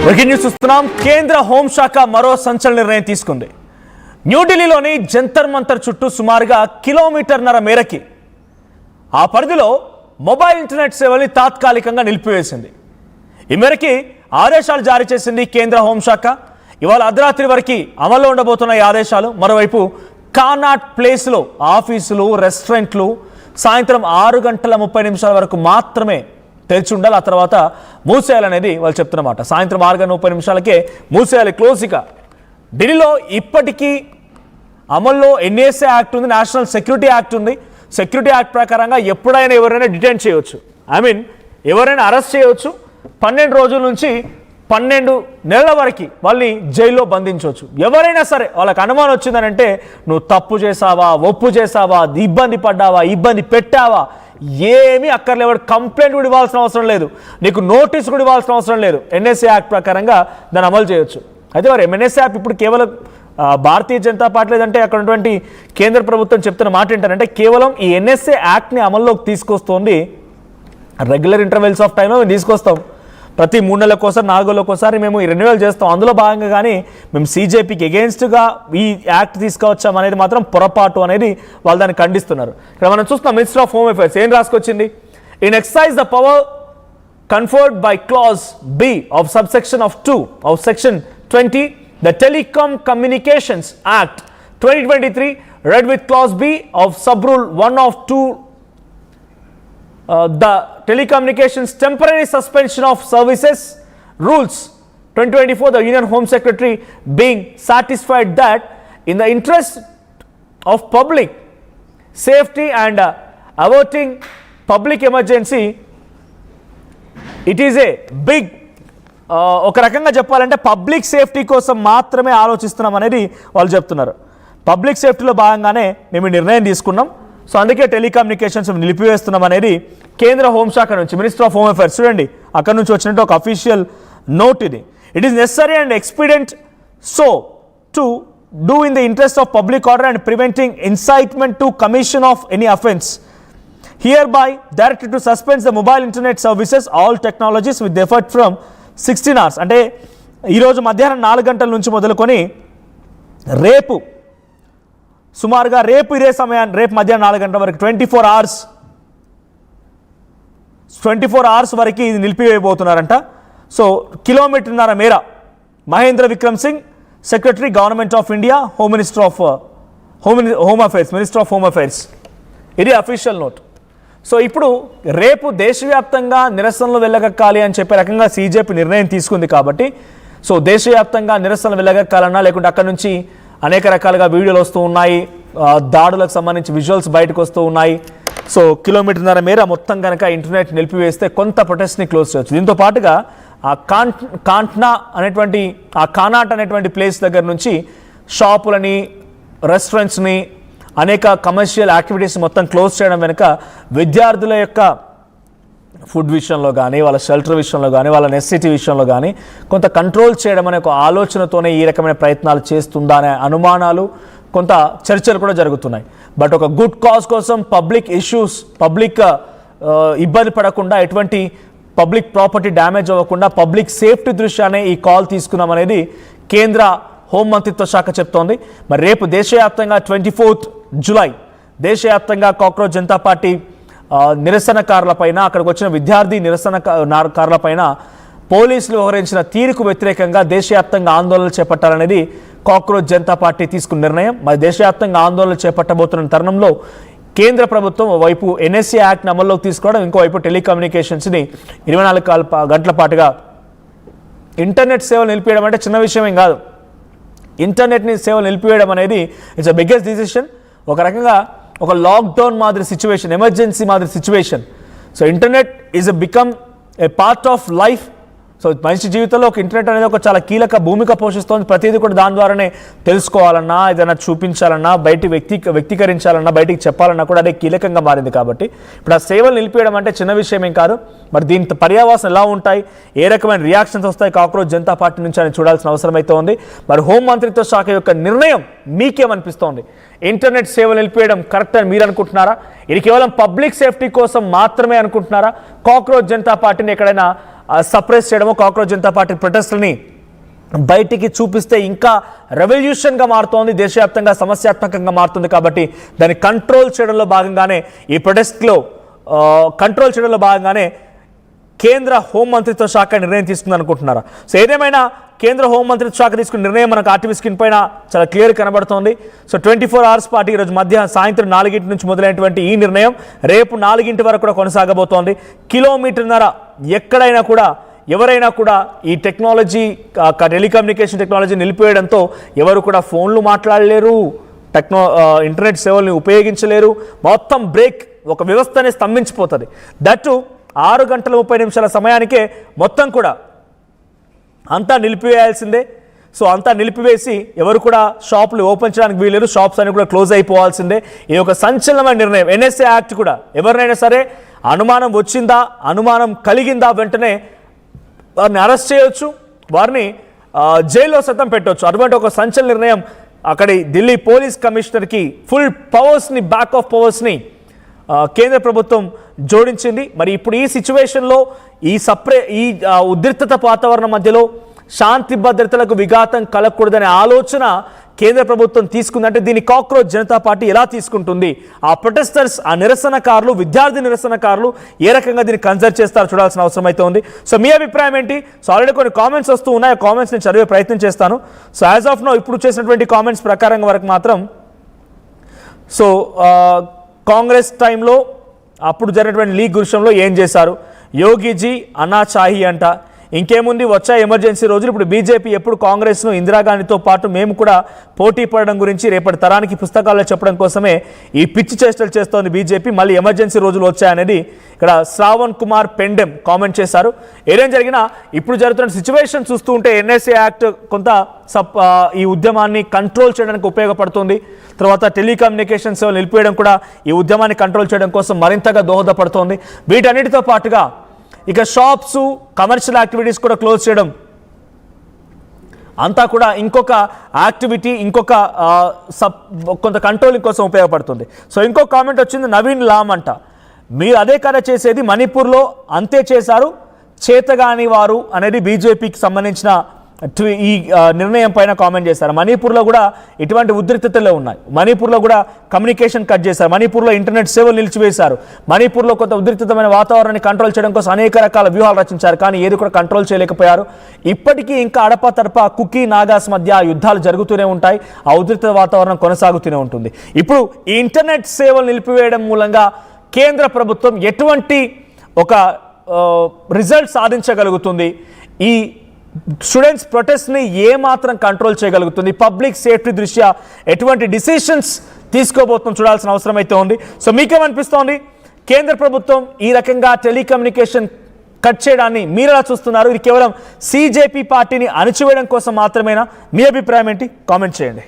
Breaking news చూస్తున్నాం. కేంద్ర హోంశాఖ మరో సంచలన నిర్ణయం తీసుకుంది. న్యూఢిల్లీలోని జంతర్ మంతర్ చుట్టూ సుమారుగా కిలోమీటర్న్నర మేరకి ఆ పరిధిలో మొబైల్ ఇంటర్నెట్ సేవల్ని తాత్కాలికంగా నిలిపివేసింది. ఈ మేరకి ఆదేశాలు జారీ చేసింది కేంద్ర హోంశాఖ. ఇవాళ అర్ధరాత్రి వరకు అమల్లో ఉండబోతున్న ఈ ఆదేశాలు. మరోవైపు కానాట్ ప్లేస్లో ఆఫీసులు, రెస్టారెంట్లు సాయంత్రం 6:30 వరకు మాత్రమే తెరిచి ఉండాలి. ఆ తర్వాత మూసేయాలనేది వాళ్ళు చెప్తున్నమాట. సాయంత్రం 6:30 మూసేయాలి, క్లోజ్గా. ఢిల్లీలో ఇప్పటికీ అమల్లో ఎన్ఏసీ యాక్ట్ ఉంది, నేషనల్ సెక్యూరిటీ యాక్ట్ ఉంది. సెక్యూరిటీ యాక్ట్ ప్రకారంగా ఎప్పుడైనా ఎవరైనా డిటైన్ చేయవచ్చు, ఎవరైనా అరెస్ట్ చేయవచ్చు. 12 రోజుల నుంచి 12 నెలల వరకు వాళ్ళని జైల్లో బంధించవచ్చు. ఎవరైనా సరే వాళ్ళకి అనుమానం వచ్చిందనంటే నువ్వు తప్పు చేసావా, ఒప్పు చేసావా, ఇబ్బంది పడ్డావా, ఇబ్బంది పెట్టావా, ఏమీ అక్కర్లేవాడు. కంప్లైంట్ కూడా ఇవ్వాల్సిన అవసరం లేదు, నీకు నోటీస్ కూడా ఇవ్వాల్సిన అవసరం లేదు. ఎన్ఎస్ఏ యాక్ట్ ప్రకారంగా దాన్ని అమలు చేయొచ్చు. అయితే మరి ఎన్ఎస్ఏ యాప్ ఇప్పుడు కేవలం భారతీయ జనతా పార్టీ లేదంటే అక్కడ ఉన్నటువంటి కేంద్ర ప్రభుత్వం చెప్తున్న మాట ఏంటంటే కేవలం ఈ ఎన్ఎస్ఏ యాక్ట్ని అమల్లోకి తీసుకొస్తుంది. రెగ్యులర్ ఇంటర్వెల్స్ ఆఫ్ టైంలో మేము తీసుకొస్తాం. ప్రతి 3 నెలలకోసారి 4 నెలలకోసారి మేము ఈ రెన్యువల్ చేస్తాం. అందులో భాగంగా కానీ మేము సీజేపీకి ఎగెయిన్స్ట్గా ఈ యాక్ట్ తీసుకొచ్చాం అనేది మాత్రం పొరపాటు అనేది వాళ్ళు దాన్ని ఖండిస్తున్నారు. ఇక్కడ మనం చూస్తున్నాం మినిస్టర్ ఆఫ్ హోమ్ అఫైర్స్ ఏం రాసుకొచ్చింది. In exercise the power conferred by clause B of subsection of 2 of section 20 the telecom communications act 2023 read with clause B of sub-rule 1 of 2 the telecommunications temporary suspension of services rules 2024, the Union Home Secretary being satisfied that in the interest of public safety and averting public emergency it is a big ఒక రకంగా చెప్పాలంటే public safety కోసం మాత్రమే ఆలోచిస్తున్నాం అనేది వాళ్ళు చెప్తున్నారు. Public సేఫ్టీలో భాగంగానే మేము నిర్ణయం తీసుకున్నాం. సో అందుకే టెలికమ్యూనికేషన్స్ నిలిపివేస్తున్నాం అనేది కేంద్ర హోంశాఖ నుంచి, మినిస్టర్ ఆఫ్ హోమ్ అఫైర్స్ చూడండి అక్కడ నుంచి వచ్చినట్టు ఒక అఫీషియల్ నోట్ ఇది. It is necessary and expedient so to do in the interest of public order and preventing incitement to commission of any offence hereby directed to suspend the mobile internet services all technologies with effect from 16 hours. అంటే ఈరోజు మధ్యాహ్నం 4 గంటల నుంచి మొదలుకొని రేపు సుమారుగా ఇదే సమయాన్ని రేపు మధ్యాహ్నం 4 గంటల వరకు 24 hours వరకు ఇది నిలిపివేయబోతున్నారంట. సో కిలోమీటర్న్నర మేర. Mahendra Vikram Singh, secretary government of India, home minister of home affairs, minister of home affairs. ఇది అఫీషియల్ నోట్. సో ఇప్పుడు రేపు దేశవ్యాప్తంగా నిరసనలు వెళ్ళగక్కాలి అని చెప్పే రకంగా సీజేపీ నిర్ణయం తీసుకుంది కాబట్టి సో దేశవ్యాప్తంగా నిరసనలు వెళ్ళగక్కాలన్నా లేకుంటే అక్కడ నుంచి అనేక రకాలుగా వీడియోలు వస్తూ ఉన్నాయి, దాడులకు సంబంధించి విజువల్స్ బయటకు వస్తూ ఉన్నాయి. సో కిలోమీటర్న్నర మేర మొత్తం కనుక ఇంటర్నెట్ నిలిపివేస్తే కొంత ప్రొటెస్ట్ని క్లోజ్ చేయొచ్చు. దీంతో పాటుగా ఆ కానాట్ అనేటువంటి ప్లేస్ దగ్గర నుంచి షాపులని, రెస్టారెంట్స్ని, అనేక కమర్షియల్ యాక్టివిటీస్ మొత్తం క్లోజ్ చేయడం వెనుక విద్యార్థుల యొక్క ఫుడ్ విషయంలో కానీ, వాళ్ళ షెల్టర్ విషయంలో కానీ, వాళ్ళ నెసెసిటీ విషయంలో కానీ కొంత కంట్రోల్ చేయడం అనే ఒక ఆలోచనతోనే ఈ రకమైన ప్రయత్నాలు చేస్తుందా అనే అనుమానాలు, కొంత చర్చలు కూడా జరుగుతున్నాయి. బట్ ఒక గుడ్ కాజ్ కోసం పబ్లిక్ ఇష్యూస్, పబ్లిక్ ఇబ్బంది పడకుండా, ఎటువంటి పబ్లిక్ ప్రాపర్టీ డ్యామేజ్ అవ్వకుండా పబ్లిక్ సేఫ్టీ దృష్ట్యానే ఈ కాల్ తీసుకున్నాం అనేది కేంద్ర హోంమంత్రిత్వ శాఖ చెప్తోంది. మరి రేపు దేశవ్యాప్తంగా 24th జూలై దేశవ్యాప్తంగా కాక్రోచ్ జనతా పార్టీ నిరసనకారులపైన, అక్కడికి వచ్చిన విద్యార్థి నిరసనకారులపైన పోలీసులు వ్యవహరించిన తీరుకు వ్యతిరేకంగా దేశవ్యాప్తంగా ఆందోళనలు చేపట్టాలనేది కాక్రోచ్ జనతా పార్టీ తీసుకున్న నిర్ణయం. మరి దేశవ్యాప్తంగా ఆందోళనలు చేపట్టబోతున్న తరుణంలో కేంద్ర ప్రభుత్వం వైపు ఎన్ఎస్ఏ యాక్ట్ని అమల్లోకి తీసుకోవడం, ఇంకోవైపు టెలికమ్యూనికేషన్స్ని 24 గంటల పాటుగా ఇంటర్నెట్ సేవలు నిలిపేయడం అంటే చిన్న విషయమేం కాదు. ఇంటర్నెట్ని సేవలు నిలిపివేయడం అనేది ఇట్స్ అ బిగ్గెస్ట్ డిసిషన్. ఒక రకంగా ఒక లాక్డౌన్ మాదిరి సిచ్యువేషన్, ఎమర్జెన్సీ మాదిరి situation. So internet is become a part of life. So మనిషి జీవితంలో ఒక ఇంటర్నెట్ అనేది ఒక చాలా కీలక భూమిక పోషిస్తోంది. ప్రతిదీ కూడా దాని ద్వారానే తెలుసుకోవాలన్నా, ఏదైనా చూపించాలన్నా, వ్యక్తీకరించాలన్నా, బయటికి చెప్పాలన్నా కూడా అదే కీలకంగా మారింది. కాబట్టి ఇప్పుడు ఆ సేవలు నిలిపేయడం అంటే చిన్న విషయం ఏం కాదు. మరి దీని పర్యావసనం ఎలా ఉంటాయి, ఏ రకమైన రియాక్షన్స్ వస్తాయి కాక్రోచ్ జనతా పార్టీ నుంచి అని చూడాల్సిన అవసరం అయితే ఉంది. మరి హోం మంత్రిత్వ శాఖ యొక్క నిర్ణయం మీకేమనిపిస్తోంది? ఇంటర్నెట్ సేవలు నిలిపేయడం కరెక్ట్ అని మీరు అనుకుంటున్నారా? ఇది కేవలం పబ్లిక్ సేఫ్టీ కోసం మాత్రమే అనుకుంటున్నారా? కాక్రోచ్ జనతా పార్టీని ఎక్కడైనా సప్రెస్ చేయడమో, కాక్రోచ్ జనతా పార్టీ ప్రొటెస్ట్లని బయటికి చూపిస్తే ఇంకా రెవల్యూషన్గా మారుతోంది, దేశవ్యాప్తంగా సమస్యాత్మకంగా మారుతుంది. కాబట్టి దాన్ని కంట్రోల్ చేయడంలో భాగంగానే ఈ ప్రొటెస్ట్లో కంట్రోల్ చేయడంలో భాగంగానే కేంద్ర హోంమంత్రిత్వ శాఖ నిర్ణయం తీసుకుంది అనుకుంటున్నారా? సో ఏదేమైనా కేంద్ర హోంమంత్రిత్వ శాఖ తీసుకున్న నిర్ణయం మనకు ఆర్టీవీ స్క్రీన్ పైన చాలా క్లియర్ కనబడుతోంది. సో 24 hours పాటు ఈరోజు సాయంత్రం 4 నుంచి మొదలైనటువంటి ఈ నిర్ణయం రేపు 4 వరకు కూడా కొనసాగబోతోంది. కిలోమీటర్న్నర ఎక్కడైనా కూడా ఎవరైనా కూడా ఈ టెక్నాలజీ టెలికమ్యూనికేషన్ టెక్నాలజీ నిలిపివేయడంతో ఎవరు కూడా ఫోన్లు మాట్లాడలేరు, ఇంటర్నెట్ సేవల్ని ఉపయోగించలేరు. మొత్తం బ్రేక్, ఒక వ్యవస్థనే స్తంభించిపోతుంది. దట్టు 6:30 సమయానికే మొత్తం కూడా అంతా నిలిపివేయాల్సిందే. సో అంతా నిలిపివేసి ఎవరు కూడా షాపులు ఓపెన్ చేయడానికి వీలేరు, షాప్స్ అన్ని కూడా క్లోజ్ అయిపోవాల్సిందే. ఇది ఒక సంచలనమైన నిర్ణయం. ఎన్ఎస్ఏ యాక్ట్ కూడా ఎవరినైనా సరే అనుమానం వచ్చిందా, అనుమానం కలిగిందా వెంటనే వారిని అరెస్ట్ చేయొచ్చు, వారిని జైల్లో సైతం పెట్టవచ్చు. అటువంటి ఒక సంచలన నిర్ణయం అక్కడి ఢిల్లీ పోలీస్ కమిషనర్కి ఫుల్ పవర్స్ని, బ్యాక్ ఆఫ్ పవర్స్ని కేంద్ర ప్రభుత్వం జోడించింది. మరి ఇప్పుడు ఈ సిచ్యువేషన్లో ఈ ఉద్రిక్తత వాతావరణం మధ్యలో శాంతి భద్రతలకు విఘాతం కలగకూడదనే ఆలోచన కేంద్ర ప్రభుత్వం తీసుకుందంటే దీన్ని కాక్రోచ్ జనతా పార్టీ ఎలా తీసుకుంటుంది? ఆ ప్రొటెస్టర్స్, ఆ నిరసనకారులు, విద్యార్థి నిరసనకారులు ఏ రకంగా దీన్ని కన్సిడర్ చేస్తారో చూడాల్సిన అవసరం అయితే ఉంది. సో మీ అభిప్రాయం ఏంటి? సో ఆల్రెడీ కొన్ని కామెంట్స్ వస్తూ ఉన్నాయి, ఆ కామెంట్స్ నేను చదివే ప్రయత్నం చేస్తాను. సో యాజ్ ఆఫ్ నో ఇప్పుడు చేసినటువంటి కామెంట్స్ ప్రకారంగా వరకు మాత్రం సో కాంగ్రెస్ టైంలో అప్పుడు జరిగినటువంటి లీగ్ విషయంలో ఏం చేశారు? యోగిజీ అన్నా చాహి అంట. ఇంకేముంది, వచ్చా ఎమర్జెన్సీ రోజులు. ఇప్పుడు బీజేపీ ఎప్పుడు కాంగ్రెస్ను ఇందిరాగాంధీతో పాటు మేము కూడా పోటీ పడడం గురించి రేపటి తరానికి పుస్తకాల్లో చెప్పడం కోసమే ఈ పిచ్చి చేష్టలు చేస్తోంది బీజేపీ. మళ్ళీ ఎమర్జెన్సీ రోజులు వచ్చాయనేది ఇక్కడ శ్రావణ్ కుమార్ పెండెం కామెంట్ చేశారు. ఏదేం జరిగినా ఇప్పుడు జరుగుతున్న సిచ్యువేషన్ చూస్తూ ఉంటే ఎన్ఎస్ఏ యాక్ట్ కొంత ఈ ఉద్యమాన్ని కంట్రోల్ చేయడానికి ఉపయోగపడుతుంది. తర్వాత టెలికమ్యూనికేషన్ సేవలు నిలిపేయడం కూడా ఈ ఉద్యమాన్ని కంట్రోల్ చేయడం కోసం మరింతగా దోహదపడుతోంది. వీటన్నిటితో పాటుగా ఇక షాప్స్, కమర్షియల్ యాక్టివిటీస్ కూడా క్లోజ్ చేయడం అంతా కూడా ఇంకొక యాక్టివిటీ, ఇంకొక కొంత కంట్రోలింగ్ కోసం ఉపయోగపడుతుంది. సో ఇంకొక కామెంట్ వచ్చింది, నవీన్ లామ్ అంట. మీరు అదే కదా చేసేది, మణిపూర్లో అంతే చేశారు, చేతగాని వారు అనేది బీజేపీకి సంబంధించిన ఈ నిర్ణయం పైన కామెంట్ చేశారు. మణిపూర్లో కూడా ఇటువంటి ఉద్రిక్తతలే ఉన్నాయి. మణిపూర్లో కూడా కమ్యూనికేషన్ కట్ చేశారు, మణిపూర్లో ఇంటర్నెట్ సేవలు నిలిచివేశారు, మణిపూర్లో కొంత ఉద్రిక్తమైన వాతావరణాన్ని కంట్రోల్ చేయడం కోసం అనేక రకాల వ్యూహాలు రచించారు, కానీ ఏది కూడా కంట్రోల్ చేయలేకపోయారు. ఇప్పటికీ ఇంకా అడపా కుకీ నాగాస్ మధ్య యుద్ధాలు జరుగుతూనే ఉంటాయి, ఆ ఉద్రిక్త వాతావరణం కొనసాగుతూనే ఉంటుంది. ఇప్పుడు ఈ ఇంటర్నెట్ సేవలు నిలిపివేయడం మూలంగా కేంద్ర ప్రభుత్వం ఎటువంటి ఒక రిజల్ట్ సాధించగలుగుతుంది? ఈ స్టూడెంట్స్ ప్రొటెస్ట్ని ఏమాత్రం కంట్రోల్ చేయగలుగుతుంది? పబ్లిక్ సేఫ్టీ దృష్ట్యా ఎటువంటి డిసిషన్స్ తీసుకోబోతుందో చూడాల్సిన అవసరం అయితే ఉంది. సో మీకేమనిపిస్తోంది? కేంద్ర ప్రభుత్వం ఈ రకంగా టెలికమ్యూనికేషన్ కట్ చేయడాన్ని మీరు ఎలా చూస్తున్నారు? ఇది కేవలం CJP పార్టీని అణచివేయడం కోసం మాత్రమేనా? మీ అభిప్రాయం ఏంటి? కామెంట్ చేయండి.